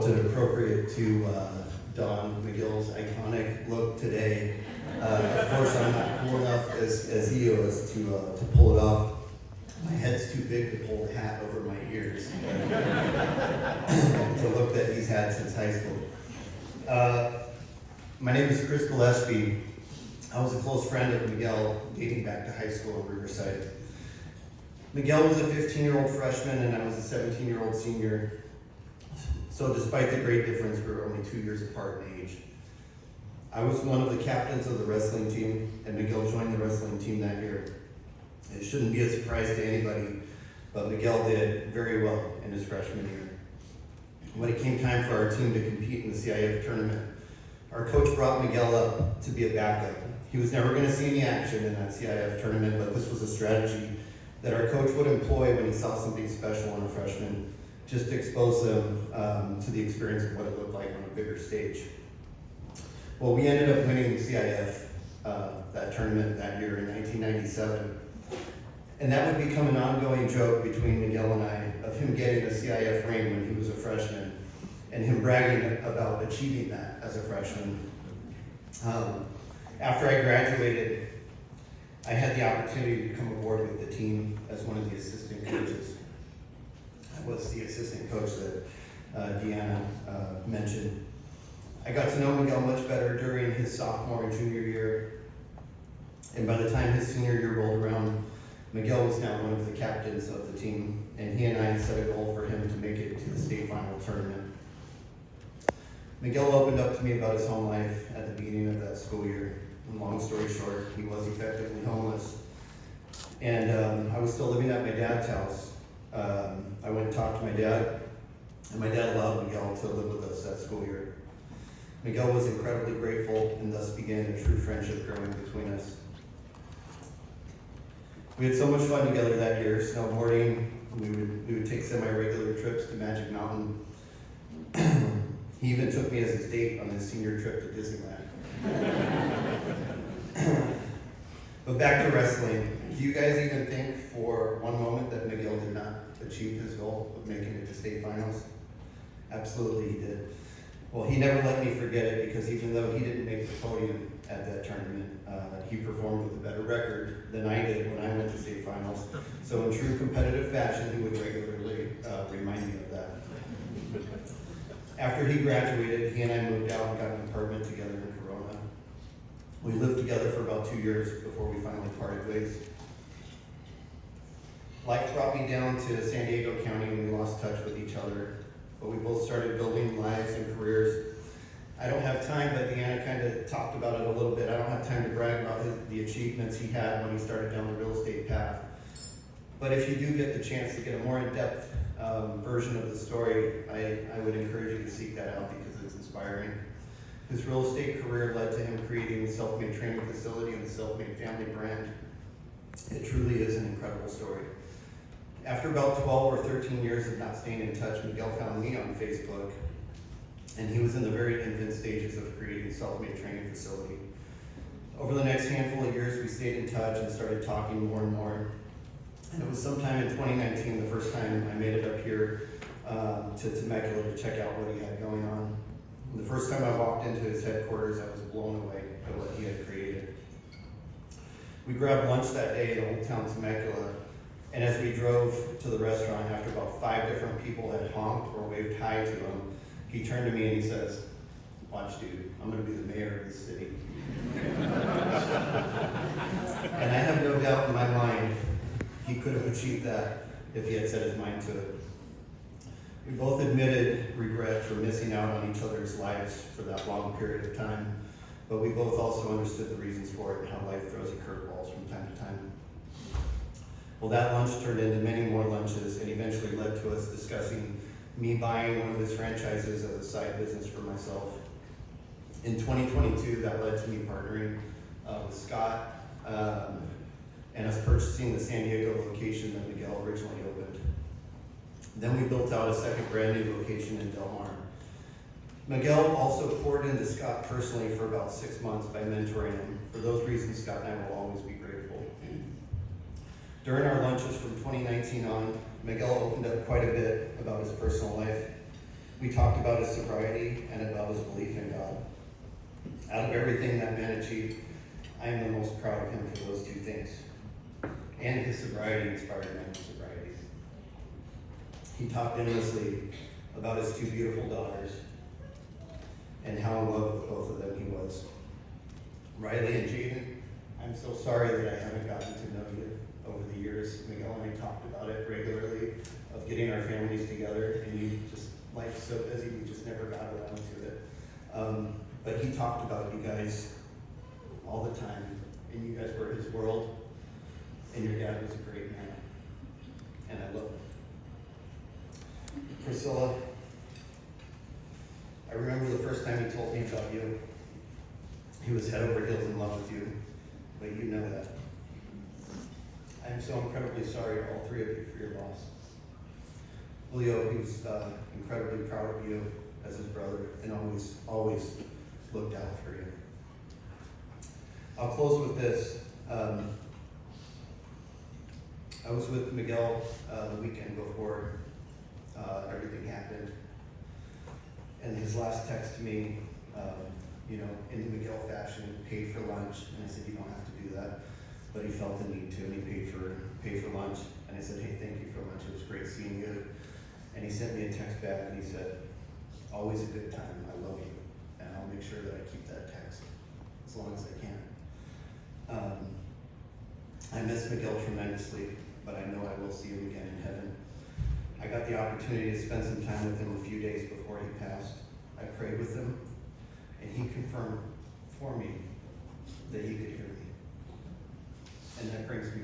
felt it appropriate to don Miguel's iconic look today. Of course, I'm not cool enough as he was to pull it off. My head's too big to pull the hat over my ears. It's a look that he's had since high school. My name is Chris Gillespie. I was a close friend of Miguel dating back to high school in Riverside. Miguel was a 15-year-old freshman and I was a 17-year-old senior. So despite the great difference, we were only 2 years apart in age. I was one of the captains of the wrestling team, and Miguel joined the wrestling team that year. It shouldn't be a surprise to anybody, but Miguel did very well in his freshman year. When it came time for our team to compete in the CIF tournament, our coach brought Miguel up to be a backup. He was never going to see any action in that CIF tournament, but this was a strategy that our coach would employ when he saw something special in a freshman, just to expose them to the experience of what it looked like on a bigger stage. Well, we ended up winning the CIF, that tournament that year in 1997. And that would become an ongoing joke between Miguel and I of him getting the CIF ring when he was a freshman and him bragging about achieving that as a freshman. After I graduated, I had the opportunity to come aboard with the team as one of the assistant coaches. I was the assistant coach that Deanna mentioned. I got to know Miguel much better during his sophomore and junior year. And by the time his senior year rolled around, Miguel was now one of the captains of the team, and he and I set a goal for him to make it to the state final tournament. Miguel opened up to me about his home life at the beginning of that school year. And long story short, he was effectively homeless. And I was still living at my dad's house. I went and talked to my dad, and my dad allowed Miguel to live with us that school year. Miguel was incredibly grateful, and thus began a true friendship growing between us. We had so much fun together that year, snowboarding. We would take semi-regular trips to Magic Mountain. He even took me as his date on his senior trip to Disneyland. But back to wrestling. Do you guys even think for one moment that Miguel did not achieve his goal of making it to state finals? Absolutely he did. Well, he never let me forget it, because even though he didn't make the podium at that tournament, he performed with a better record than I did when I went to state finals. So in true competitive fashion, he would regularly remind me of that. After he graduated, he and I moved out and got an apartment together in Corona. We lived together for about 2 years before we finally parted ways. Life brought me down to San Diego County and we lost touch with each other, but we both started building lives and careers. I don't have time, but Deanna kind of talked about it a little bit. I don't have time to brag about the achievements he had when he started down the real estate path. But if you do get the chance to get a more in-depth version of the story, I would encourage you to seek that out because it's inspiring. His real estate career led to him creating the Self-Made Training Facility and the Self-Made Family brand. It truly is an incredible story. After about 12 or 13 years of not staying in touch, Miguel found me on Facebook, and he was in the very infant stages of creating the Self-Made Training Facility. Over the next handful of years, we stayed in touch and started talking more and more. And it was sometime in 2019, the first time I made it up here to Temecula to check out what he had going on. And the first time I walked into his headquarters, I was blown away by what he had created. We grabbed lunch that day in Old Town Temecula, and as we drove to the restaurant, after about 5 different people had honked or waved hi to him, he turned to me and he says, "Watch, dude, I'm gonna be the mayor of this city." And I have no doubt in my mind he could have achieved that if he had set his mind to it. We both admitted regret for missing out on each other's lives for that long period of time, but we both also understood the reasons for it and how life throws you curveballs from time to time. Well, that lunch turned into many more lunches and eventually led to us discussing me buying one of his franchises as a side business for myself. In 2022, that led to me partnering with Scott and us purchasing the San Diego location that Miguel originally opened. Then we built out a second brand new location in Del Mar. Miguel also poured into Scott personally for about 6 months by mentoring him. For those reasons, Scott and I will always be grateful. During our lunches from 2019 on, Miguel opened up quite a bit about his personal life. We talked about his sobriety and about his belief in God. Out of everything that man achieved, I am the most proud of him for those two things. And his sobriety inspired my sobriety. He talked endlessly about his two beautiful daughters and how in love with both of them he was. Riley and Jaden, I'm so sorry that I haven't gotten to know you over the years. Miguel and I talked about it regularly, of getting our families together, and you just, life's so busy, we just never got around to it. But he talked about you guys all the time, and you guys were his world, and your dad was a great man, and I love him. Priscilla, I remember the first time he told me about you. He was head over heels in love with you, but you know that. I'm so incredibly sorry to all three of you for your loss. Julio, he was incredibly proud of you as his brother, and always looked out for you. I'll close with this. I was with Miguel the weekend before everything happened, and his last text to me, in Miguel fashion, paid for lunch, and I said, you don't have to do that, but he felt the need to, and he paid for lunch, and I said, hey, thank you for lunch, it was great seeing you, and he sent me a text back, and he said, always a good time, I love you, and I'll make sure that I keep that text as long as I can. I miss Miguel tremendously, but I know I will see him again in heaven. I got the opportunity to spend some time with him a few days before he passed. I prayed with him, and he confirmed for me that he could hear me. And that brings me